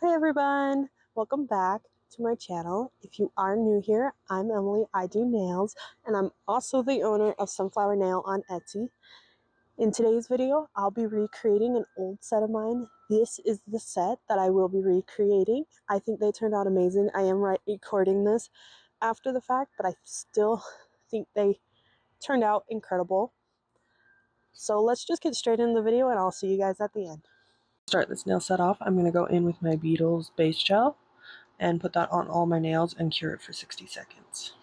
Hi everyone, welcome back to my channel. If you are new here, I'm Emily, I do nails, and I'm also the owner of Sunflower Nail on Etsy. In today's video, I'll be recreating an old set of mine. This is the set that I will be recreating. I think they turned out amazing. I am recording this after the fact, but I still think they turned out incredible. So let's just get straight into the video and I'll see you guys at the end. Start this nail set off, I'm going to go in with my Beetles base gel and put that on all my nails and cure it for 60 seconds.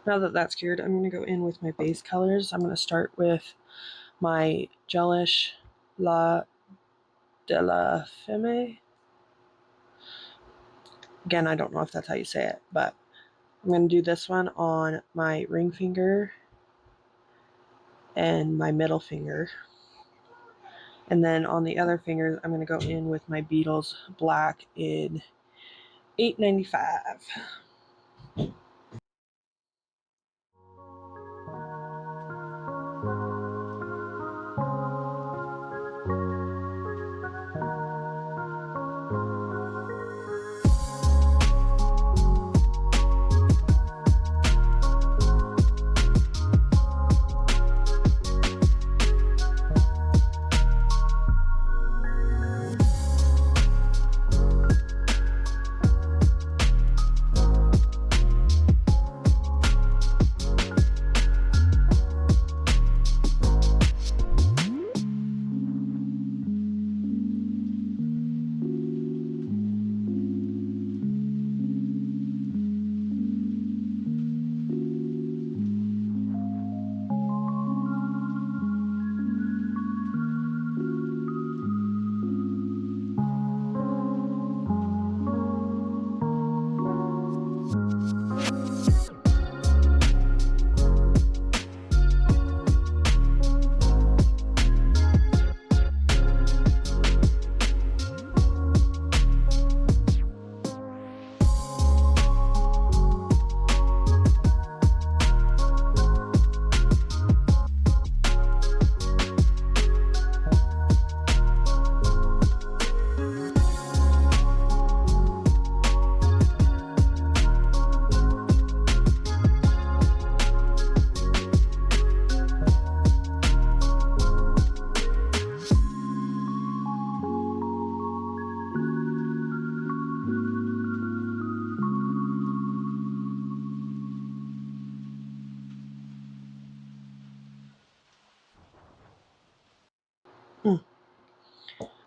Now that that's cured, I'm going to go in with my base colors. I'm going to start with my Gelish La de la Femme. Again, I don't know if that's how you say it, but I'm going to do this one on my ring finger and my middle finger. And then on the other fingers, I'm going to go in with my Beetles Black in 895.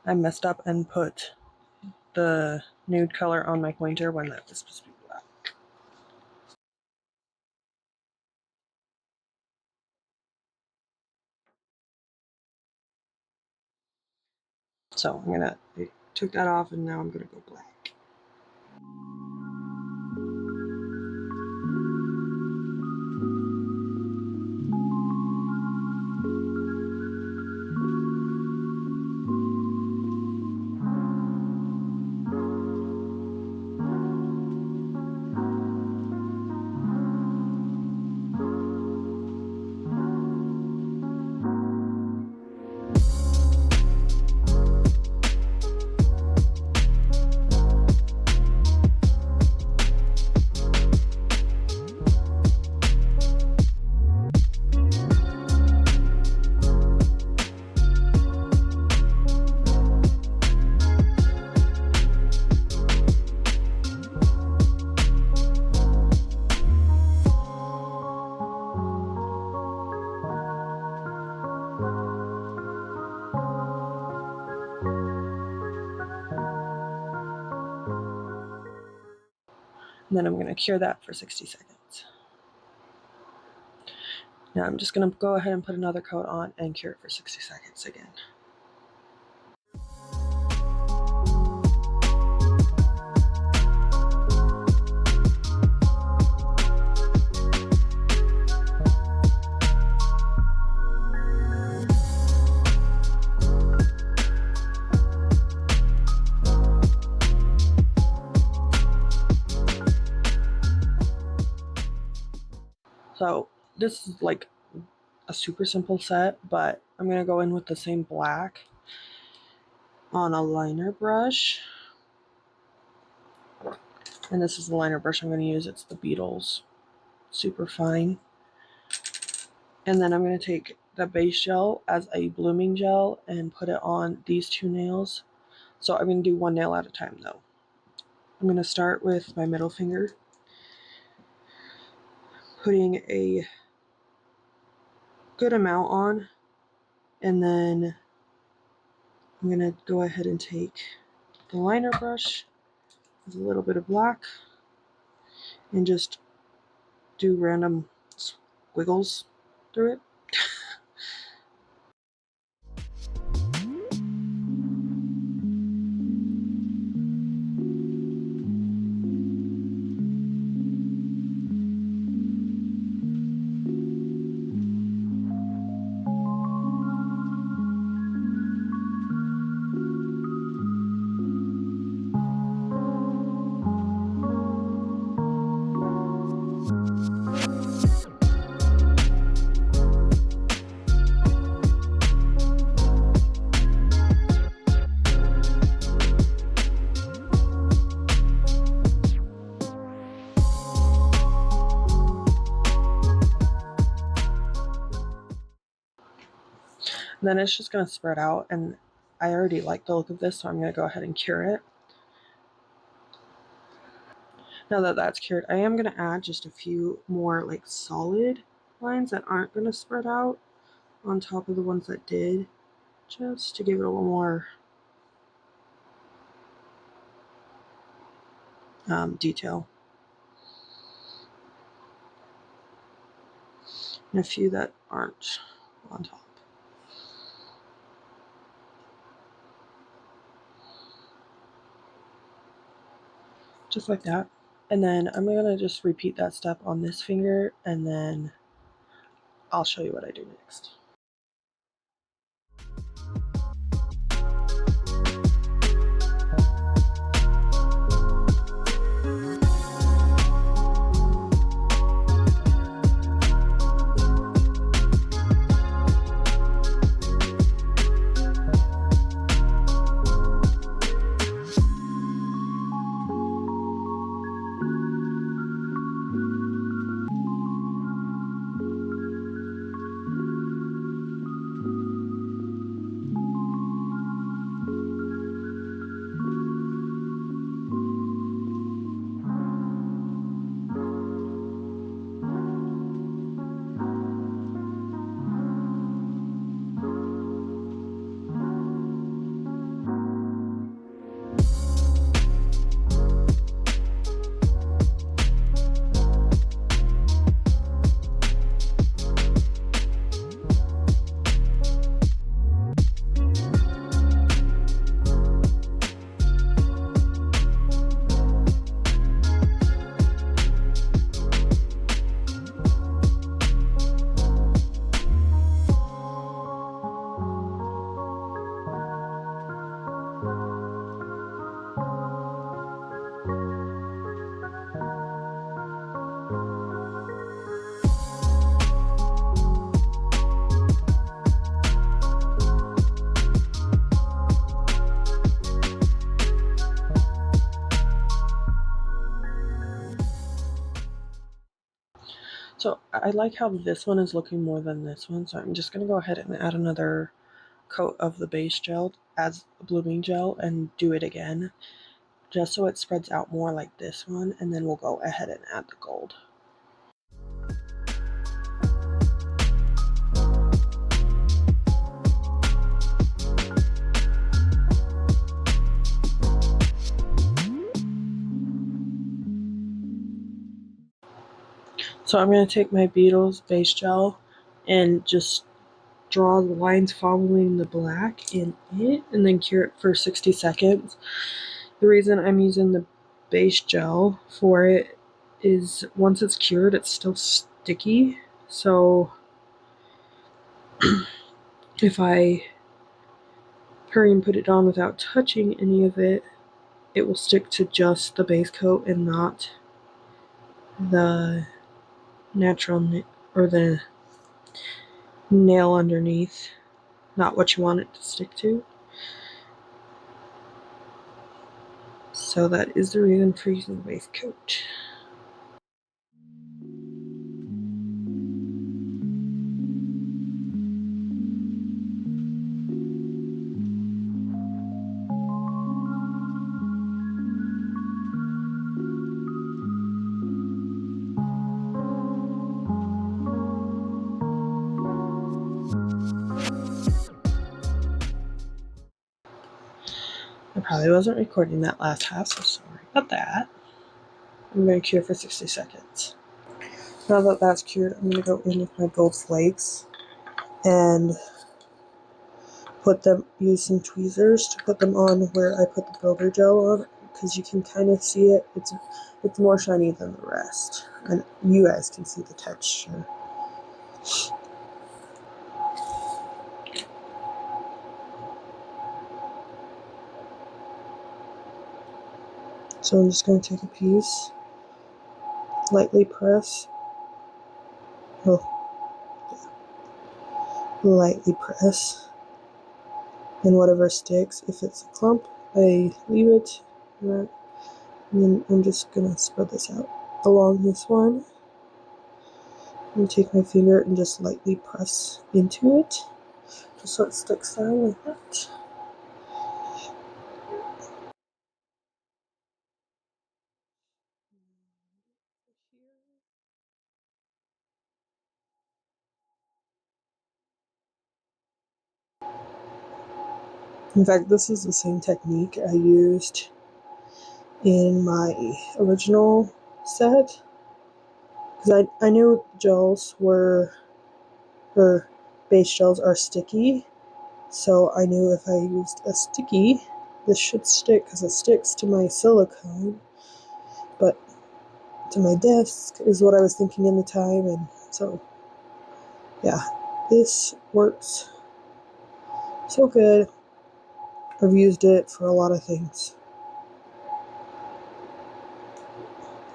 I messed up and put the nude color on my pointer when that was supposed to be black. So I took that off and now I'm gonna go black. And then I'm going to cure that for 60 seconds. Now I'm just going to go ahead and put another coat on and cure it for 60 seconds again. So this is like a super simple set, but I'm going to go in with the same black on a liner brush. And this is the liner brush I'm going to use. It's the Beetles Super Fine. And then I'm going to take the base gel as a blooming gel and put it on these two nails. So I'm going to do one nail at a time though. I'm going to start with my middle finger, putting a good amount on, and then I'm going to go ahead and take the liner brush with a little bit of black and just do random squiggles through it. And then it's just going to spread out, and I already like the look of this, so I'm going to go ahead and cure it. Now that that's cured, I am going to add just a few more like solid lines that aren't going to spread out on top of the ones that did, just to give it a little more detail. And a few that aren't on top. Just like that. And then I'm going to just repeat that step on this finger, and then I'll show you what I do next. So I like how this one is looking more than this one, so I'm just going to go ahead and add another coat of the base gel as a blooming gel and do it again, just so it spreads out more like this one, and then we'll go ahead and add the gold. So I'm going to take my Beetles base gel and just draw the lines following the black in it and then cure it for 60 seconds. The reason I'm using the base gel for it is once it's cured, it's still sticky. So if I hurry and put it on without touching any of it, it will stick to just the base coat and not the natural or the nail underneath, not what you want it to stick to. So that is the reason for using the base coat. I probably wasn't recording that last half, so sorry about that. I'm going to cure for 60 seconds. Now that that's cured, I'm going to go in with my gold flakes and use some tweezers to put them on where I put the builder gel on, because you can kind of see it. It's more shiny than the rest, and you guys can see the texture. So I'm just going to take a piece, lightly press, lightly press, and whatever sticks. If it's a clump, I leave it, and then I'm just going to spread this out along this one. And take my finger and just lightly press into it, just so it sticks down like that. In fact, this is the same technique I used in my original set, because I knew gels or base gels are sticky, so I knew if I used a sticky, this should stick because it sticks to my silicone, but to my desk is what I was thinking in the time, and so yeah, this works so good. I've used it for a lot of things.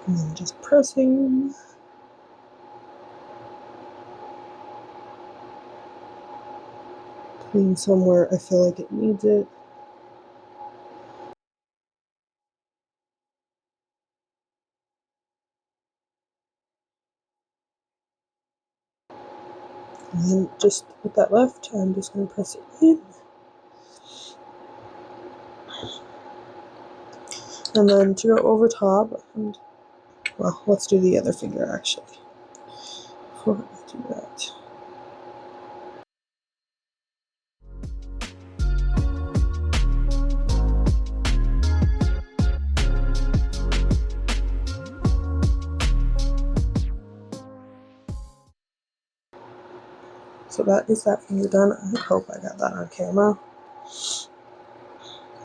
And then just pressing. Putting somewhere I feel like it needs it. And then just with that left, I'm just going to press it in. And then to go over top, well, let's do the other finger actually, before I do that. So that is that finger done. I hope I got that on camera.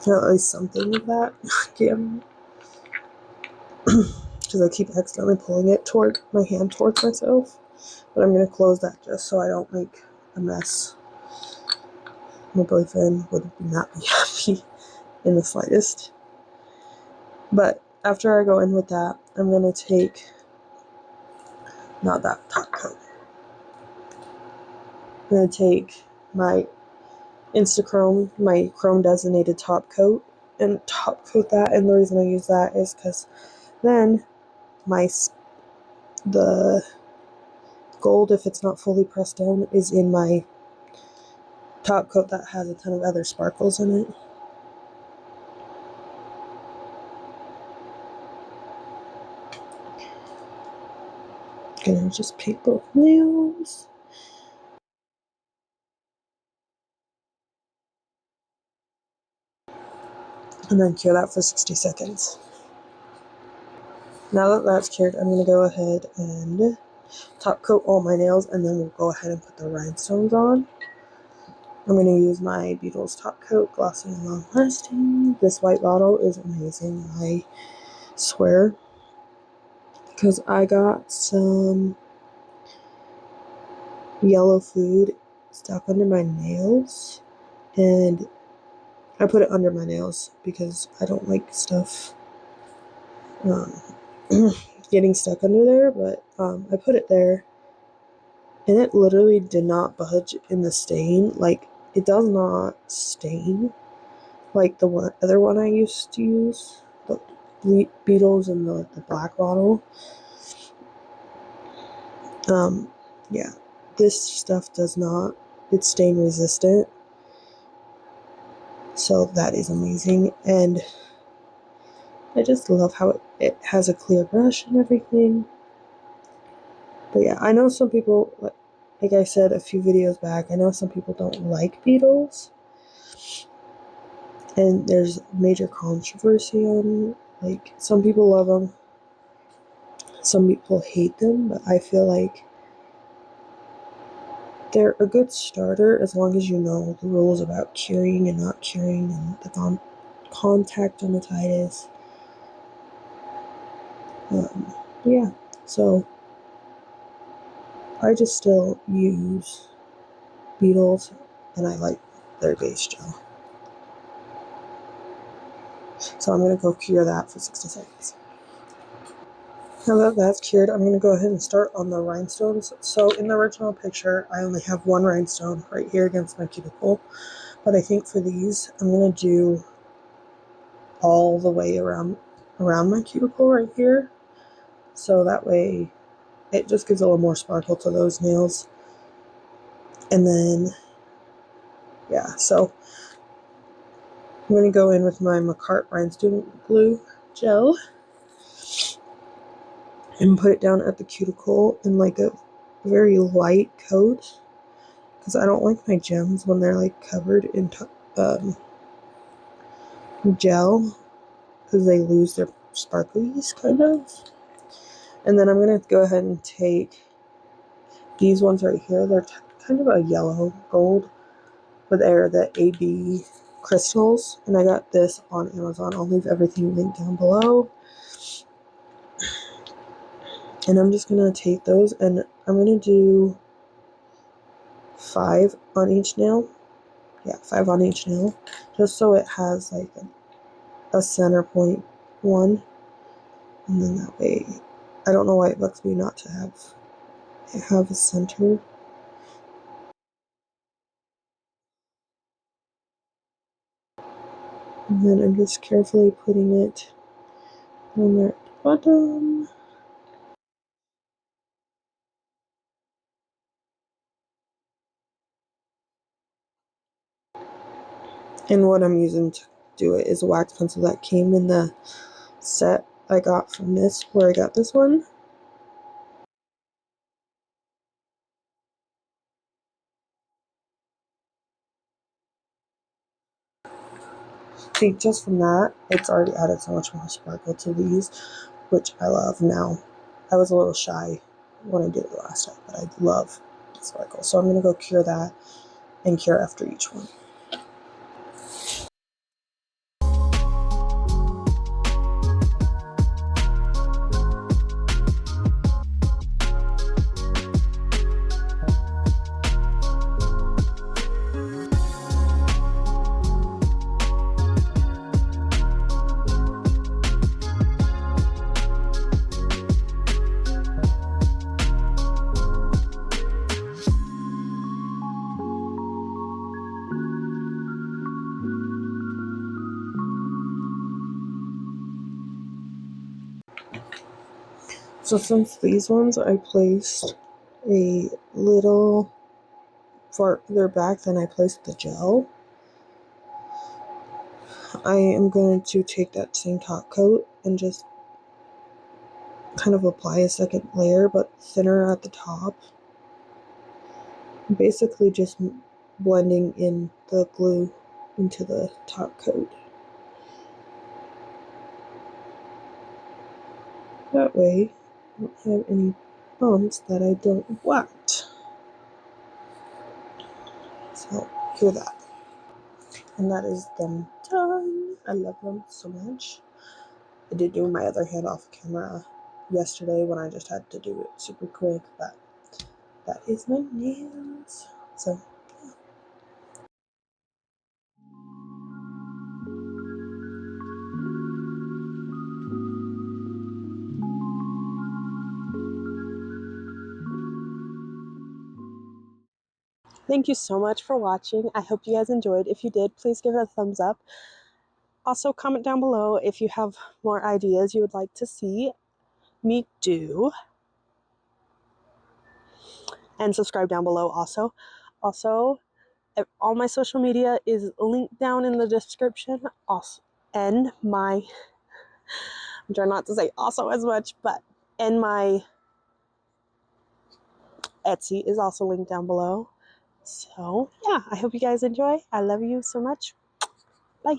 Or at least something of that on camera. Because I keep accidentally pulling it toward my hand towards myself. But I'm going to close that just so I don't make a mess. My boyfriend would not be happy in the slightest. But after I go in with that, I'm going to take, not that top coat, I'm going to take my Instachrome, my chrome designated top coat, and top coat that. And the reason I use that is because then the gold, if it's not fully pressed down, is in my top coat that has a ton of other sparkles in it. Gonna just paint both nails. And then cure that for 60 seconds. Now that that's cured, I'm going to go ahead and top coat all my nails, and then we'll go ahead and put the rhinestones on. I'm going to use my Beetles Top Coat Glossy and Long Lasting. This white bottle is amazing, I swear, because I got some yellow food stuck under my nails, and I put it under my nails because I don't like stuff getting stuck under there, but I put it there, and it literally did not budge in the stain. Like, it does not stain like the other one I used to use, the Beetles in the black bottle. Yeah, this stuff does not. It's stain resistant, so that is amazing, and I just love how it has a clear brush and everything. But yeah, I know some people, like I said a few videos back, I know some people don't like Beetles, and there's major controversy on, like, some people love them, some people hate them, but I feel like they're a good starter as long as you know the rules about curing and not curing and the contact dermatitis. Yeah, so I just still use Beetles, and I like their base gel. So I'm going to go cure that for 60 seconds. Now that that's cured, I'm going to go ahead and start on the rhinestones. So in the original picture, I only have one rhinestone right here against my cuticle. But I think for these, I'm going to do all the way around my cuticle right here. So that way, it just gives a little more sparkle to those nails. And then, yeah, so I'm going to go in with my Macart Rhinestone Glue Gel and put it down at the cuticle in like a very light coat, because I don't like my gems when they're like covered in gel, because they lose their sparklies kind of. And then I'm going to go ahead and take these ones right here. They're kind of a yellow gold, but they're the AB crystals, and I got this on Amazon. I'll leave everything linked down below. And I'm just going to take those, and I'm going to do 5 on each nail. Yeah, 5 on each nail, just so it has like a center point one, and then that way, I don't know why it bugs me not to have a center. And then I'm just carefully putting it on there at the bottom. And what I'm using to do it is a wax pencil that came in the set I got from this, where I got this one. See, just from that, it's already added so much more sparkle to these, which I love now. I was a little shy when I did it last time, but I love the sparkle. So I'm going to go cure that and cure after each one. So since these ones I placed a little farther back than I placed the gel, I am going to take that same top coat and just kind of apply a second layer, but thinner at the top. Basically just blending in the glue into the top coat. That way, I don't have any bumps that I don't want. So hear that. And that is them done. I love them so much. I did do my other hand off camera yesterday when I just had to do it super quick, but that is my nails. So thank you so much for watching. I hope you guys enjoyed. If you did, please give it a thumbs up. Also, comment down below if you have more ideas you would like to see me do. And subscribe down below also. Also, all my social media is linked down in the description. Also, and my, I'm trying not to say also as much, but and my Etsy is also linked down below. So yeah, I hope you guys enjoy. I love you so much. Bye.